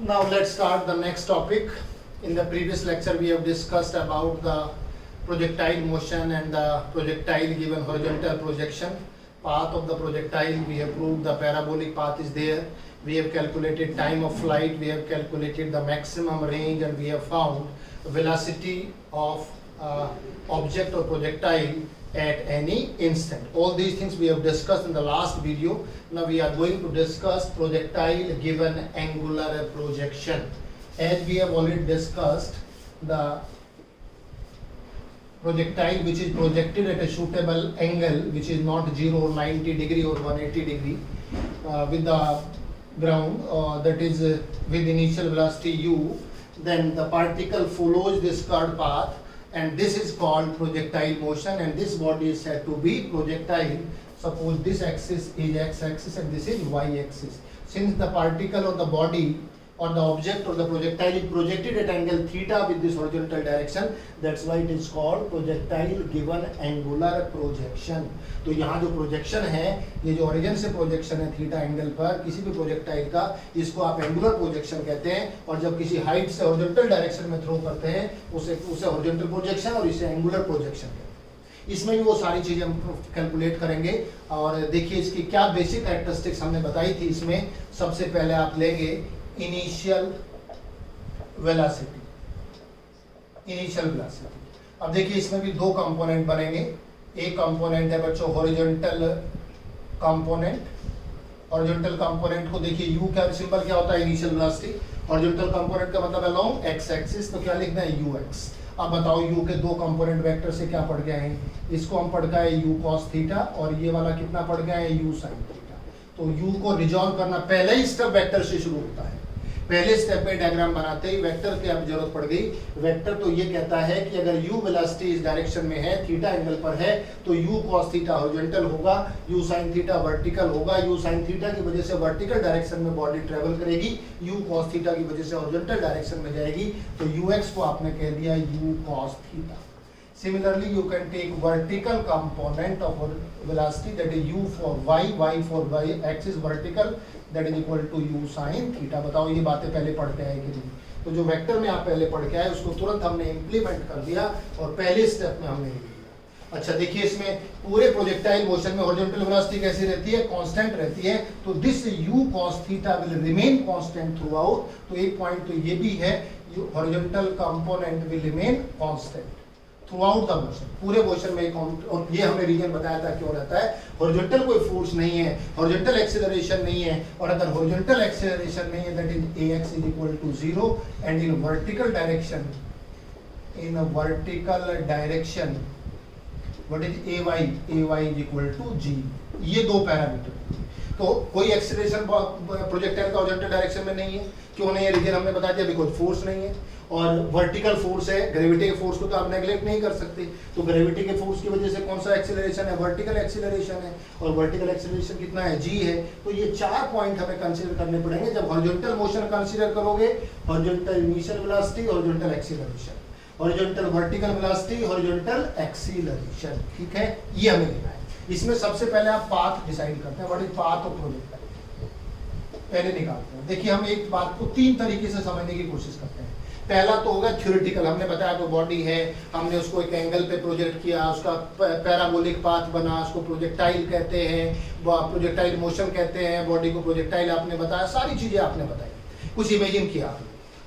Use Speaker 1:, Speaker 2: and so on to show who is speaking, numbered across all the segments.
Speaker 1: Now let's start the next topic. In the previous lecture we have discussed about the projectile motion and the projectile given horizontal projection. Path of the projectile, we have proved the parabolic path is there. We have calculated time of flight, we have calculated the maximum range, and we have found velocity of object or projectile at any instant. All these things we have discussed in the last video. Now we are going to discuss projectile given angular projection. As we have already discussed, the projectile which is projected at a suitable angle, which is not 0 or 90 degree or 180 degree with the ground, that is with initial velocity u, then the particle follows this curved path, and this is called projectile motion, and this body is said to be projectile. Suppose this axis is x-axis and this is y-axis. Since the particle or the body or the object or the projectile is projected at angle theta with this horizontal direction, that's why it is called projectile given angular projection. तो यहाँ जो projection है, ये जो origin से projection है theta angle पर किसी भी प्रोजेक्टाइल का, इसको आप एंगुलर प्रोजेक्शन कहते हैं. और जब किसी हाइट से हॉरिजॉन्टल डायरेक्शन में थ्रो करते हैं उसे हॉरिजॉन्टल प्रोजेक्शन और इसे एंगुलर प्रोजेक्शन कहते हैं. इसमें भी वो सारी चीजें हम कैलकुलेट करेंगे. और देखिए इसकी क्या बेसिक कैरेक्टरिस्टिक्स हमने बताई थी. इसमें सबसे पहले आप लेंगे इनिशियल वेलोसिटी. अब देखिए इसमें भी दो कंपोनेंट बनेंगे. एक कंपोनेंट है बच्चों हॉरिजॉन्टल कंपोनेंट. हॉरिजॉन्टल कंपोनेंट को देखिए यू का सिंबल क्या होता है, इनिशियल वेलोसिटी. हॉरिजॉन्टल कंपोनेंट का मतलब है लॉन्ग एक्स एक्सिस, तो क्या लिखना है यू एक्स. अब बताओ यू के दो कंपोनेंट वेक्टर से क्या पढ़ गए हैं. इसको हम पढ़ गए यू कॉस थीटा और ये वाला कितना पढ़ गए हैं यू साइन थीटा. तो यू को रिजॉल्व करना पहले ही स्टेप वेक्टर से शुरू होता है. पहले स्टेप पे डायग्राम बनाते ही वेक्टर की अब जरूरत पड़ गई. वेक्टर तो ये कहता है कि अगर u वेलोसिटी इस डायरेक्शन में है, थीटा एंगल पर है, तो u cos थीटा हॉरिजॉन्टल होगा, u sin थीटा वर्टिकल होगा. u sin थीटा की वजह से वर्टिकल डायरेक्शन में बॉडी ट्रेवल करेगी, u cos थीटा की वजह से हॉरिजॉन्टल डायरेक्शन में जाएगी. तो ux को आपने कह दिया u cos theta. Similarly, you can take vertical component of velocity, that is u for y for y axis vertical, that is equal to u sin theta. बताओ ये बातें पहले पढ़ के आए कि नहीं. तो जो वेक्टर में आप पहले पढ़ के आए उसको तुरंत हमने इम्प्लीमेंट कर दिया और पहले स्टेप में हमने लिख दिया. अच्छा देखिए इसमें पूरे प्रोजेक्टाइल मोशन में हॉरिजॉन्टल वेलोसिटी कैसी रहती है, कांस्टेंट रहती है. तो this u cos theta will remain constant through out. तो एक पॉइंट तो ये भी है, horizontal component will remain constant through out the motion. पूरे मोशन में. और ये हमने रीजन बताया था क्यों रहता है. हॉरिजॉन्टल कोई फोर्स नहीं है, हॉरिजॉन्टल एक्सेलरेशन नहीं है, और अगर हॉरिजॉन्टल एक्सेलरेशन नहीं है that is ax is equal to 0 and in vertical direction what is ay is equal to g. ये दो पैरामीटर. तो कोई एक्सेलरेशन प्रोजेक्टाइल का हॉरिजॉन्टल डायरेक्शन में नहीं है. क्यों नहीं है, रीजन हमने बता दिया, बिकॉज फोर्स नहीं है. और वर्टिकल फोर्स है, ग्रेविटी के फोर्स को तो आप नेग्लेक्ट नहीं कर सकते. तो ग्रेविटी के फोर्स की वजह से कौन सा एक्सेलरेशन है, वर्टिकल एक्सेलरेशन है. और वर्टिकल एक्सेलरेशन कितना है, g है. तो ये चार पॉइंट हमें कंसीडर करने पड़ेंगे जब हॉरिजॉन्टल मोशन कंसीडर करोगे. Horizontal initial velocity, horizontal acceleration, horizontal vertical velocity, horizontal acceleration. ठीक है, ये हमें लेना है. इसमें सबसे पहले आप पाथ डिसाइड करते हैं. What is path of projectile पहले निकालते हैं. देखिए हम एक बात को तीन तरीके से समझने की कोशिश करते हैं. पहला तो होगा थ्योरेटिकल. हमने बताया तो बॉडी है, हमने उसको एक एंगल पे प्रोजेक्ट किया, उसका पैराबोलिक पाथ बना, उसको प्रोजेक्टाइल कहते हैं, प्रोजेक्टाइल मोशन कहते हैं. बॉडी को प्रोजेक्टाइल आपने बताया, सारी चीजें आपने बताई, कुछ इमेजिन किया.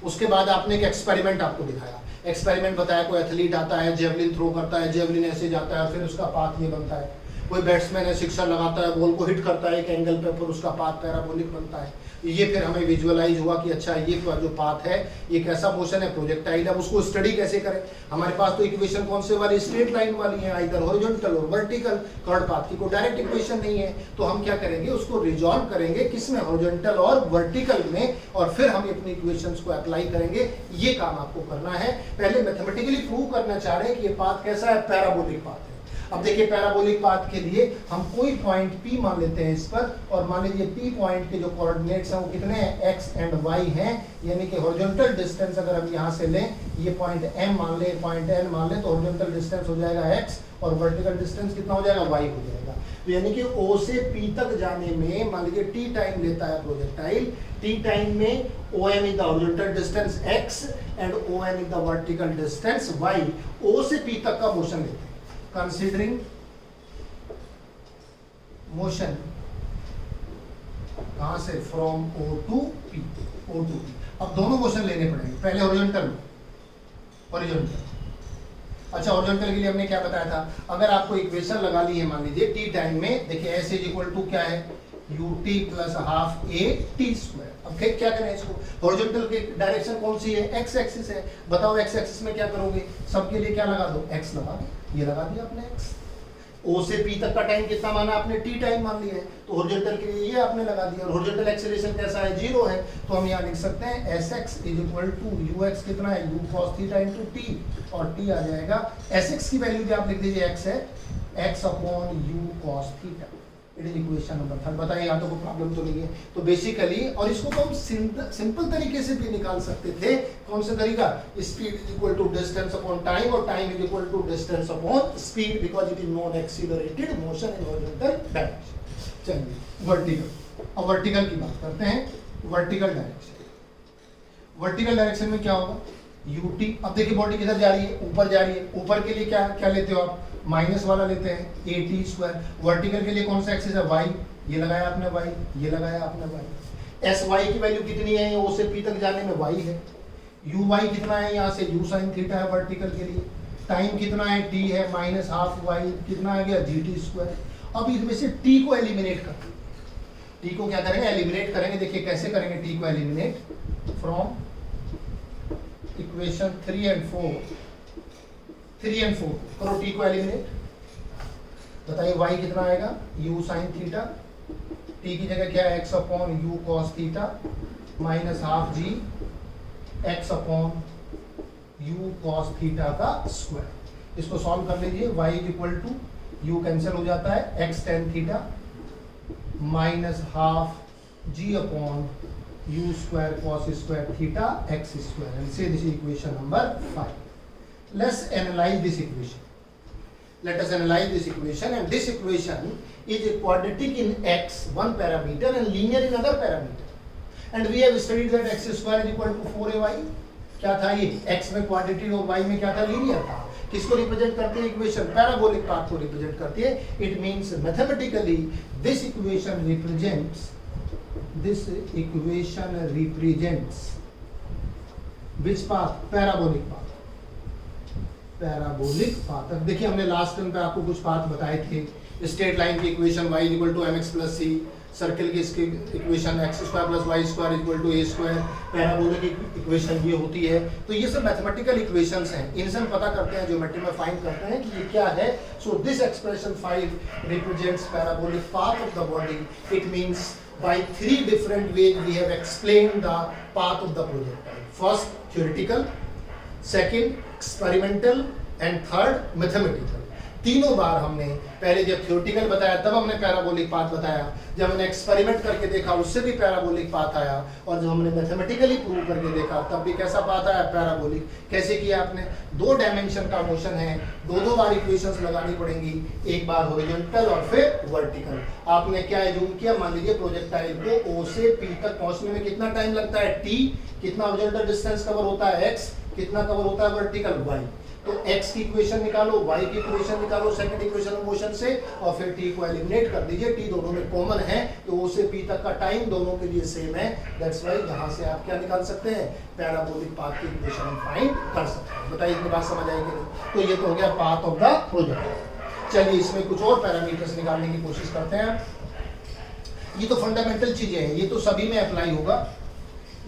Speaker 1: उसके बाद आपने एक एक्सपेरिमेंट आपको दिखाया. एक्सपेरिमेंट बताया, कोई एथलीट आता है, जेवलिन थ्रो करता है, जेवलिन ऐसे जाता है, फिर उसका पाथ ये बनता है. कोई बैट्समैन है, सिक्सर लगाता है, बॉल को हिट करता है एक एंगल पे, फिर उसका पाथ पैराबोलिक बनता है. ये फिर हमें विजुअलाइज हुआ कि अच्छा ये जो पाथ है ये कैसा मोशन है, प्रोजेक्टाइल है. उसको स्टडी कैसे करें. हमारे पास तो इक्वेशन कौन से वाली, स्ट्रेट लाइन वाली है, आइदर हॉरिजॉन्टल और वर्टिकल. कर्व पाथ की कोई डायरेक्ट इक्वेशन नहीं है. तो हम क्या करेंगे, उसको रिजॉल्व करेंगे किसमें, हॉरिजॉन्टल और वर्टिकल में, और फिर हम अपनी इक्वेशंस को अप्लाई करेंगे. ये काम आपको करना है. पहले मैथमेटिकली प्रूव करना चाह रहे हैं कि ये पाथ कैसा है, पैराबोलिक पाथ है. अब देखिए पैराबोलिक पाथ के लिए हम कोई पॉइंट P मान लेते हैं इस पर, और मान लीजिए P पॉइंट के जो कोऑर्डिनेट्स हैं वो कितने हैं, x एंड y हैं. यानी कि हॉरिजॉन्टल डिस्टेंस अगर हम यहाँ से लें, ये पॉइंट M मान ले, पॉइंट N मान ले, तो हॉरिजॉन्टल डिस्टेंस हो जाएगा x और वर्टिकल डिस्टेंस कितना हो जाएगा, y हो जाएगा. तो यानी कि O से P तक जाने में मान लीजिए T टाइम लेता है प्रोजेक्टाइल, T टाइम में OM is the horizontal distance x and ON is the vertical distance y, O से P तक का मोशन लेते हैं। कंसीडरिंग मोशन कहां से, from O to P, O to P। अब दोनों मोशन लेने पड़ेंगे, पहले हॉरिजॉन्टल। अच्छा, हॉरिजॉन्टल के लिए हमने क्या बताया था, अगर आपको इक्वेशन लगा ली है मान लीजिए टी टाइम में, देखिए एस इज इक्वल टू क्या है, ut plus half A T square. अब फिर क्या करें इसको, हॉरिजॉन्टल की डायरेक्शन कौन सी है, एक्स एक्सिस है। बताओ एक्स एक्सिस में क्या करोगे, सबके लिए क्या लगा दो, एक्स लगा दो, ये लगा दिया आपने एक्स। ओ से पी तक का टाइम कितना माना आपने, टी टाइम मान लिया है, तो हॉरिजॉन्टल के लिए ये आपने लगा दिया। और हॉरिजॉन्टल एक्सेलरेशन कैसा है, 0 है, तो हम यहाँ लिख सकते हैं s x is equal to u x कितना है, u cos theta into t, और टी आ जाएगा, एस एक्स की वैल्यू भी आप लिख दीजिए, एक्स है x upon you cos theta. It is equation number 3। बताइए यहाँ तो कोई प्रॉब्लम तो नहीं है। तो बेसिकली, और इसको तो हम सिंपल तरीके से भी निकाल सकते थे। कौन सा तरीका, speed is equal to distance upon time, और time is equal to distance upon speed, because it is non accelerated motion in horizontal direction. चलिए वर्टिकल, अब वर्टिकल की बात करते हैं। वर्टिकल डायरेक्शन, वर्टिकल डायरेक्शन में क्या होगा, ut। अब देखिए बॉडी किधर जा रही है, ऊपर जा रही है। ऊपर के लिए क्या क्या लेते हो आप, माइनस वाला लेते हैं, ए टी स्क्वायर। वर्टिकल के लिए कौन सा एक्सिस है, वाई, ये लगाया आपने वाई, ये लगाया आपने वाई। एस वाई की वैल्यू कितनी है, ओ से पी तक जाने में वाई है। यू वाई कितना है, यहाँ से यू साइन थीटा है वर्टिकल के लिए। टाइम कितना है, टी है, माइनस हाफ वाई, कितना आ गया, जी टी स्क्वायर। अब इसमें से टी को एलिमिनेट कर, टी को क्या करेंगे, एलिमिनेट करेंगे। देखिए कैसे करेंगे टी को एलिमिनेट, फ्रॉम इक्वेशन 3 and 4 करो टी को एलिमिनेट। बताइए y कितना आएगा, u साइन थीटा, t की जगह क्या है, x upon u cos theta minus half G x upon u cos theta का स्क्वायर। इसको सॉल्व कर लीजिए, y is equal to u cancel हो जाता है, x tan theta minus half g upon u square cos square theta x square, and say this is equation number 5. Let's analyze this equation. Let us analyze this equation, and this equation is quadratic in x, one parameter, and linear in other parameter. And we have studied that x square is equal to 4ay. क्या था ये, x में quadratic और y में क्या था, linear था। किसको रिप्रेजेंट करती है इक्वेशन, पैराबोलिक पाथ को रिप्रेजेंट करती है। It means mathematically this equation represents, this equation represents which path, parabolic path, parabolic path। अब देखिए हमने लास्ट टाइम पे आपको कुछ पाथ बताए थे। स्ट्रेट लाइन की equation y equal to mx plus c, circle की इसकी equation x square plus y square equal to a square, parabolic equation ये होती है। तो ये सब मैथमेटिकल इक्वेशंस हैं, इनसे हम पता करते हैं, ज्योमेट्री में फाइंड करते हैं कि ये क्या है। So this expression 5 represents parabolic path of the body. It means by 3 different ways we have explained the path of the projectile. First theoretical, second experimental, and third mathematical. तीनों बार हमने पहले जब थ्योरेटिकल बताया तब हमने पैराबोलिक पाथ बताया, जब हमने एक्सपेरिमेंट करके देखा उससे भी पैराबोलिक पाथ आया, और जब हमने मैथमेटिकली प्रूव करके देखा तब भी कैसा पाथ आया, पैराबोलिक। कैसे किया आपने, 2 डायमेंशन का मोशन है, 2 बार इक्वेशंस लगानी पड़ेंगी, एक बार हॉरिजॉन्टल और फिर वर्टिकल। आपने क्या एज्यूम किया, मान लीजिए प्रोजेक्टाइल को O से P तक पहुंचने में कितना टाइम लगता है, T, कितना हॉरिजॉन्टल डिस्टेंस कवर होता है, x, कितना कवर होता है वर्टिकल, y। तो x की इक्वेशन निकालो, y की इक्वेशन निकालो सेकंड इक्वेशन ऑफ मोशन से, और फिर t को एलिमिनेट कर दीजिए। t दोनों में कॉमन है, तो O से P तक का टाइम दोनों के लिए सेम है। दैट्स व्हाई यहां से आप क्या निकाल सकते हैं, पैराबोलिक पाथ की इक्वेशन हम फाइंड कर सकते हैं। बताइए इतनी बात समझ आएगी नहीं? तो ये तो हो गया पाथ ऑफ द प्रोजेक्ट। चलिए इसमें कुछ और पैरामीटर्स निकालने की कोशिश करते हैं। ये तो फंडामेंटल चीजें हैं, ये तो सभी में अप्लाई होगा।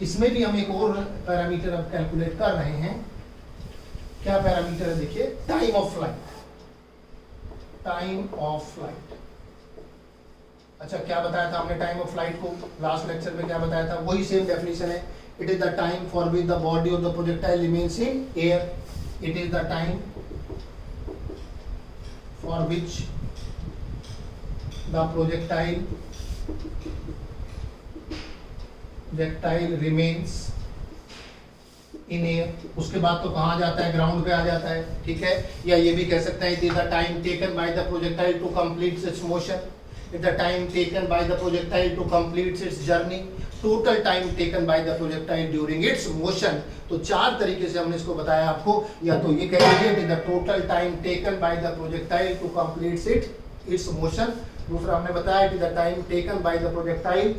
Speaker 1: इसमें भी हम एक और पैरामीटर अब कैलकुलेट कर रहे हैं। क्या पैरामीटर है, देखिए, time of flight. Time of flight, अच्छा क्या बताया था हमने टाइम ऑफ फ्लाइट को लास्ट लेक्चर में, क्या बताया था, वही सेम डेफिनेशन है। It is the time for which the body of the projectile remains in air. It is the time for which the projectile remains in air, उसके बाद तो कहाँ जाता है, ग्राउंड पे आ जाता है, ठीक है। या ये भी कह सकते हैं it is the time taken by the projectile to complete its motion, it the time taken by the projectile to complete its journey, total time taken by the projectile during its motion. तो चार तरीके से हमने इसको बताया आपको, या तो ये कह लीजिए it is the total time taken by the projectile to complete its motion, दूसरा हमने बताया it is the time taken by the projectile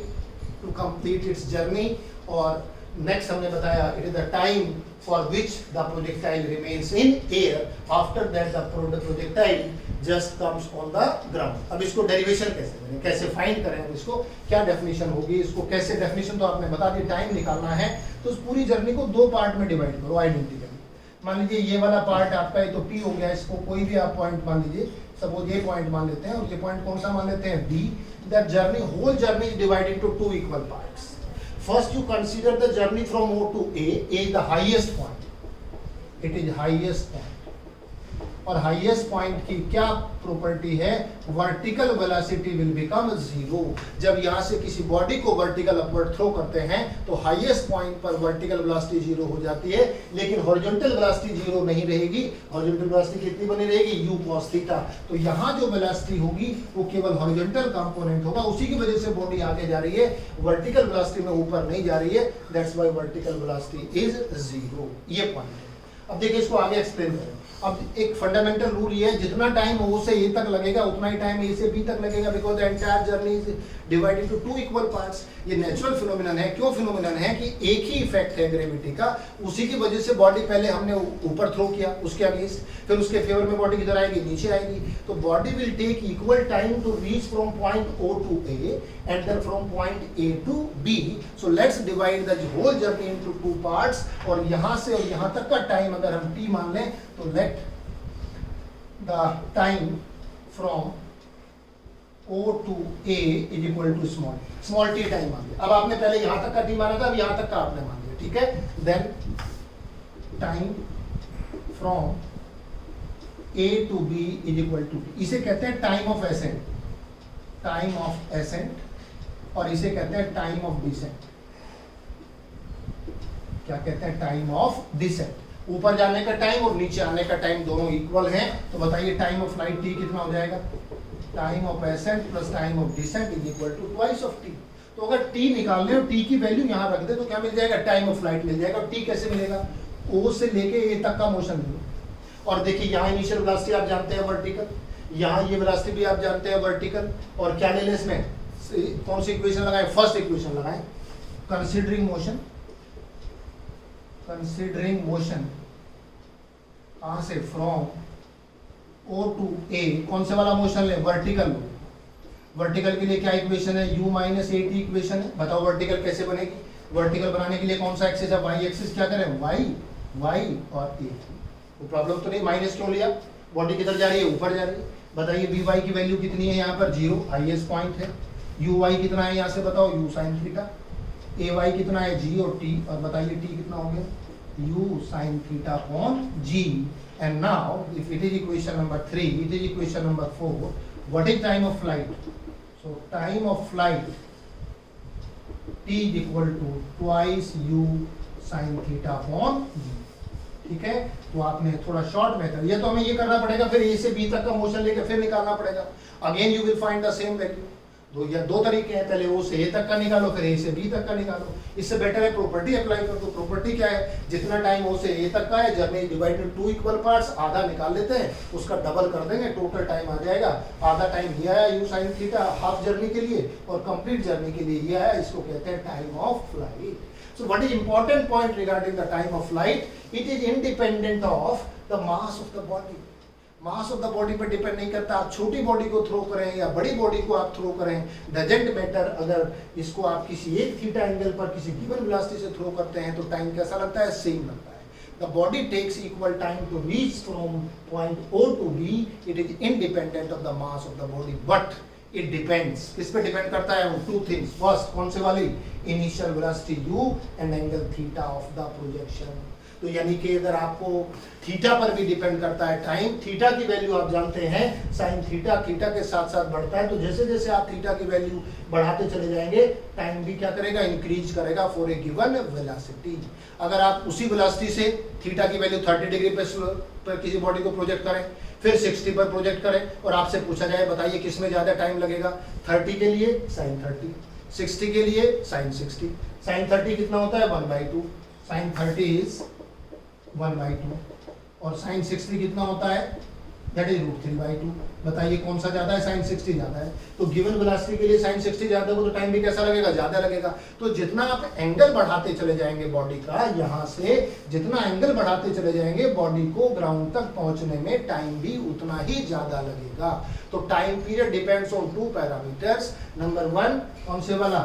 Speaker 1: to complete its journey, और नेक्स्ट हमने बताया it is the time for which the projectile remains in air after that the projectile just comes on the ground. अब इसको derivation कैसे करें, कैसे find करें, अब इसको क्या डेफिनेशन होगी, इसको कैसे, डेफिनेशन तो आपने बता दी, टाइम निकालना है तो उस पूरी जर्नी को दो पार्ट में डिवाइड करो आइडेंटिकली। मान लीजिए ये वाला पार्ट आपका है तो P हो गया, इसको कोई भी आप पॉइंट मान लीजिए, सपोज ये पॉइंट मान लेते हैं, और ये पॉइंट कौन सा मान लेते हैं, B। That journey, whole journey is divided into two equal parts. First you consider the journey from O to A. A is the highest point. It is highest point. और हाईएस्ट पॉइंट की क्या property है, vertical velocity will become zero. जब यहाँ से किसी body को vertical upward throw करते हैं तो हाईएस्ट पॉइंट पर वर्टिकल वेलोसिटी जीरो हो जाती है, लेकिन हॉरिजॉन्टल वेलोसिटी जीरो नहीं रहेगी। हॉरिजॉन्टल वेलोसिटी कितनी बनी रहेगी, u cos थीटा। तो यहाँ जो वेलोसिटी होगी वो केवल हॉरिजॉन्टल कंपोनेंट होगा, उसी की वजह से बॉडी आगे जा रही है, वर्टिकल वेलोसिटी में ऊपर नहीं जा रही है, that's why vertical velocity is zero. ये पॉइंट है। अब देखिए इसको आगे एक्सप्लेन करें। अब एक फंडामेंटल रूल ये है, जितना टाइम O से A तक लगेगा उतना ही टाइम A से B तक लगेगा, because the entire journey is divided into two equal parts. ये नेचुरल फिनोमिनन है। क्यों फिनोमिनन है कि एक ही इफेक्ट है ग्रेविटी का, उसी की वजह से बॉडी पहले हमने ऊपर थ्रो किया उसके अगेंस्ट, फिर उसके फेवर में बॉडी किधर आएगी, नीचे आएगी। तो body will take equal time to reach from point O to A and then from point A to B. So let's divide the whole journey into two parts, और यहाँ से और यहाँ तक का टाइम अगर हम T मान लें तो let the time from O to A is equal to small t time मान लिया। अब आपने पहले यहाँ तक का t माना था, अब यहाँ तक का आपने मान लिया, ठीक है। then time from A to B is equal to t, इसे कहते हैं time of accent, time of accent, और इसे कहते हैं टाइम ऑफ डिसेंट। क्या कहते हैं, टाइम ऑफ डिसेंट। ऊपर जाने का टाइम और नीचे आने का टाइम दोनों इक्वल हैं, तो बताइए टाइम ऑफ फ्लाइट t कितना हो जाएगा, time of ascent plus time of descent is equal to twice of t। तो अगर t निकाल ले और t की वैल्यू यहाँ रख दे तो क्या मिल जाएगा, टाइम ऑफ फ्लाइट मिल जाएगा। और t कैसे मिलेगा, O से लेके A तक का मोशन मिलेगा। और देखिए यहाँ इनिशियल वेलोसिटी आप जानते हैं वर्टिकल, यहाँ ये वेलोसिटी भी आप जानते हैं वर्टिकल, और क्या ले लें इसमें, कौन सी इक्वेशन लगाएं, फर्स्ट इक्वेशन लगाएं, कंसीडरिंग मोशन, कंसीडरिंग मोशन कहां से, फ्रॉम O to A, कौन से वाला मोशन ले, वर्टिकल। वर्टिकल के लिए क्या इक्वेशन है, u minus A T equation है। बताओ वर्टिकल कैसे बनेगी, वर्टिकल बनाने के लिए कौन सा एक्सिस है, y एक्सिस, क्या करें, y और a। वो प्रॉब्लम तो नहीं, माइनस क्यों लिया, बॉडी किधर जा रही है, ऊपर जा रही है। बताइए by की वैल्यू कितनी है, यहाँ पर 0, हाईएस्ट पॉइंट है। uy कितना है यहाँ से बताओ, u sin थीटा। ay कितना है, g और t, और बताइए t कितना हो गया, u sin theta upon g। and now if it is equation number 3, it is equation number 4, what is time of flight, so time of flight t is equal to twice u sin theta upon g। ठीक है, तो आपने थोड़ा short method, ये तो हमें ये करना पड़ेगा, फिर A से B तक का मोशन लेके फिर निकालना पड़ेगा। Again you will find the same value. दो तरीके हैं, पहले O से A तक का निकालो, फिर A से B तक का निकालो। इससे बेटर है प्रॉपर्टी अप्लाई कर दो। प्रॉपर्टी क्या है, जितना टाइम O से A तक का है, journey divided two equal parts, आधा निकाल लेते हैं, उसका डबल कर देंगे, टोटल टाइम आ जाएगा। आधा टाइम ये आया u sin theta half journey के लिए, और कंप्लीट जर्नी के लिए ये आया, इसको कहते हैं time of flight. So what is important point regarding the time of flight? It is independent of the mass of the body. Mass of the body पर डिपेंड नहीं करता। आप छोटी बॉडी को थ्रो करें या बड़ी बॉडी को आप थ्रो करें, डजंट मैटर। अगर इसको आप किसी एक थीटा एंगल पर किसी गिवन वेलोसिटी से थ्रो करते हैं तो टाइम कैसा लगता है, सेम लगता है। The body takes equal time to reach from point O to B। It is independent of the mass of the body, but it depends, किस पे डिपेंड करता है, वो टू थिंग्स। फर्स्ट कौन से वाली, initial velocity u and angle theta of the projection. तो यानी कि अगर आपको थीटा पर भी डिपेंड करता है टाइम, थीटा की वैल्यू आप जानते हैं साइन थीटा थीटा के साथ साथ बढ़ता है, तो जैसे जैसे आप थीटा की वैल्यू बढ़ाते चले जाएंगे टाइम भी क्या करेगा, इंक्रीज करेगा फॉर ए गिवन वेलोसिटी। अगर आप उसी वेलोसिटी से थीटा की वैल्यू 30 डिग्री पर किसी बॉडी को प्रोजेक्ट करें, फिर 60 पर प्रोजेक्ट करें और आपसे पूछा जाए बताइए किस में ज्यादा टाइम लगेगा, 30 के लिए साइन 30, 60 के लिए साइन 60। साइन 30 कितना होता है 1/2, साइन 30 इज 1/2 और साइन 60 कितना होता है दैट इज √3/2। बताइए कौन सा ज्यादा है, साइन 60 ज्यादा है। तो गिवन वेलोसिटी के लिए साइन 60 ज्यादा है, तो टाइम भी कैसा लगेगा, ज्यादा लगेगा। तो जितना आप एंगल बढ़ाते चले जाएंगे बॉडी का, यहाँ से जितना एंगल बढ़ाते चले जाएंगे बॉडी को ग्राउंड तक पहुंचने में टाइम भी उतना ही ज्यादा लगेगा। तो time period depends on 2 parameters. Number 1 कौन से वाला,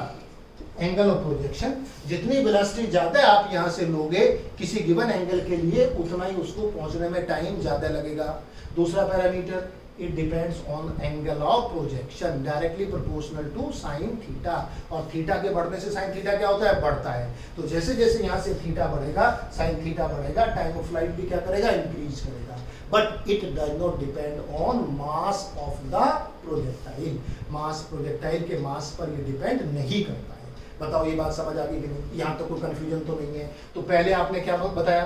Speaker 1: एंगल ऑफ प्रोजेक्शन। जितनी वेलोसिटी ज्यादा आप यहां से लोगे किसी गिवन एंगल के लिए, उतना ही उसको पहुंचने में टाइम ज्यादा लगेगा। दूसरा parameter, it depends on angle of projection directly proportional to sine theta. और थीटा के बढ़ने से साइन थीटा क्या होता है, बढ़ता है। तो जैसे जैसे यहां से थीटा बढ़ेगा साइन थीटा बढ़ेगा, टाइम ऑफ फ्लाइट भी क्या करेगा, इंक्रीज करेगा। But it does not depend on mass of the projectile. Mass projectile के मास पर ये डिपेंड नहीं करता है। बताओ ये बात समझ आ गई कि नहीं, यहाँ तो कोई कंफ्यूजन तो नहीं है। तो पहले आपने क्या बताया,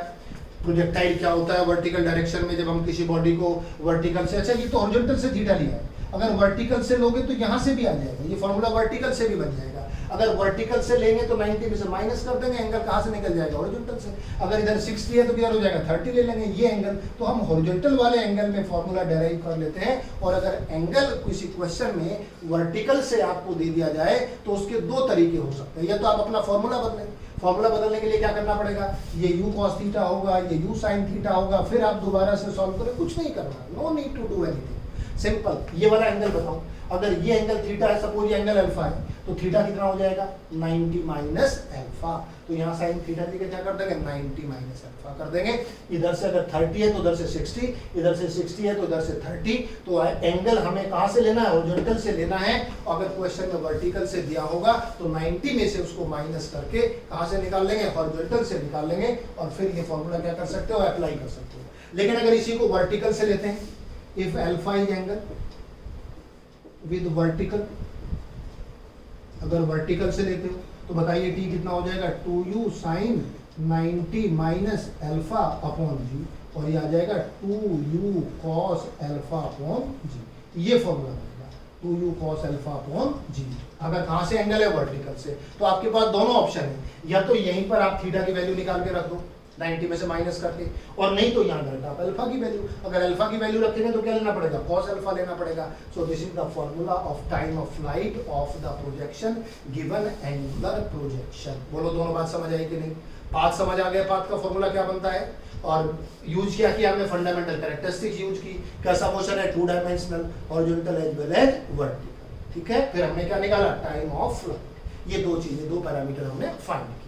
Speaker 1: प्रोजेक्टाइल क्या होता है वर्टिकल डायरेक्शन में, जब हम किसी बॉडी को वर्टिकल से, अच्छा ये तो हॉरिजॉन्टल से थीटा लिया है, अगर वर्टिकल से लोगे तो यहाँ से भी आ जाएगा, ये फॉर्मूला वर्टिकल से भी बन जाएगा। अगर वर्टिकल से लेंगे तो 90 में से माइनस कर देंगे, एंगल कहाँ से निकल जाएगा, हॉरिजॉन्टल से। अगर इधर 60 है तो किधर हो जाएगा, 30 ले लेंगे ये एंगल। तो हम हॉरिजॉन्टल वाले एंगल में फॉर्मूला डेराइव कर लेते हैं। और अगर एंगल किसी क्वेश्चन में वर्टिकल से आपको दे दिया जाए तो उसके 2 तरीके हो सकते हैं। या तो आप अपना फॉर्मूला बदलें, फॉर्मूला बदलने के लिए क्या करना पड़ेगा, ये u cos थीटा होगा, ये u sin थीटा होगा, फिर आप दोबारा से सॉल्व करें, कुछ नहीं करना, no need to do anything, simple. ये वाला एंगल बताओ, अगर ये एंगल थीटा है, सपोज ये एंगल अल्फा है, तो थीटा कितना हो जाएगा 90 माइनस अल्फा। तो यहाँ साइन थीटा की क्या कर देंगे 90 माइनस अल्फा कर देंगे। इधर से अगर 30 है तो उधर से 60, इधर से 60 है तो उधर से 30। तो एंगल हमें कहाँ से लेना है, हॉरिजॉन्टल से लेना है। अगर क्वेश्चन में वर्टिकल से दिया होगा तो 90 में से उसको माइनस करके कहाँ से निकाल लेंगे, हॉरिजॉन्टल से निकाल लेंगे। और फिर ये फॉर्मूला क्या कर सकते हो, अप्लाई कर सकते हो। लेकिन अगर इसी को वर्टिकल से लेते हैं, if alpha is angle with vertical, अगर वर्टिकल से लेते हो तो बताइए टी कितना हो जाएगा, 2u sine 90 minus alpha upon G, और ये आ जाएगा 2u कॉस अल्फा अपॉन जी। ये फॉर्मूला बनेगा 2u कॉस अल्फा अपॉन जी। अगर कहाँ से एंगल है, वर्टिकल से। तो आपके पास दोनों ऑप्शन है, या तो यहीं पर आप थीटा की वैल्यू निकाल के रख दो 90 में से माइनस करके, और नहीं तो यहाँ डायरेक्ट आप अल्फा की वैल्यू, अगर अल्फा की वैल्यू रखेंगे तो क्या लेना पड़ेगा, कॉस अल्फा लेना पड़ेगा। So this is the formula of time of flight of the projection given angular projection. बोलो दोनों बात समझ आई कि नहीं, पाथ समझ आ गया, पाथ का फॉर्मूला क्या बनता है, और यूज क्या किया हमने, फंडामेंटल कैरेक्टरिस्टिक्स यूज की। कैसा मोशन है, 2 dimensional, horizontal as well as vertical, ठीक है। फिर हमने क्या निकाला, टाइम ऑफ फ्लाइट। ये 2 चीजें, 2 पैरामीटर हमने फाइंड किया।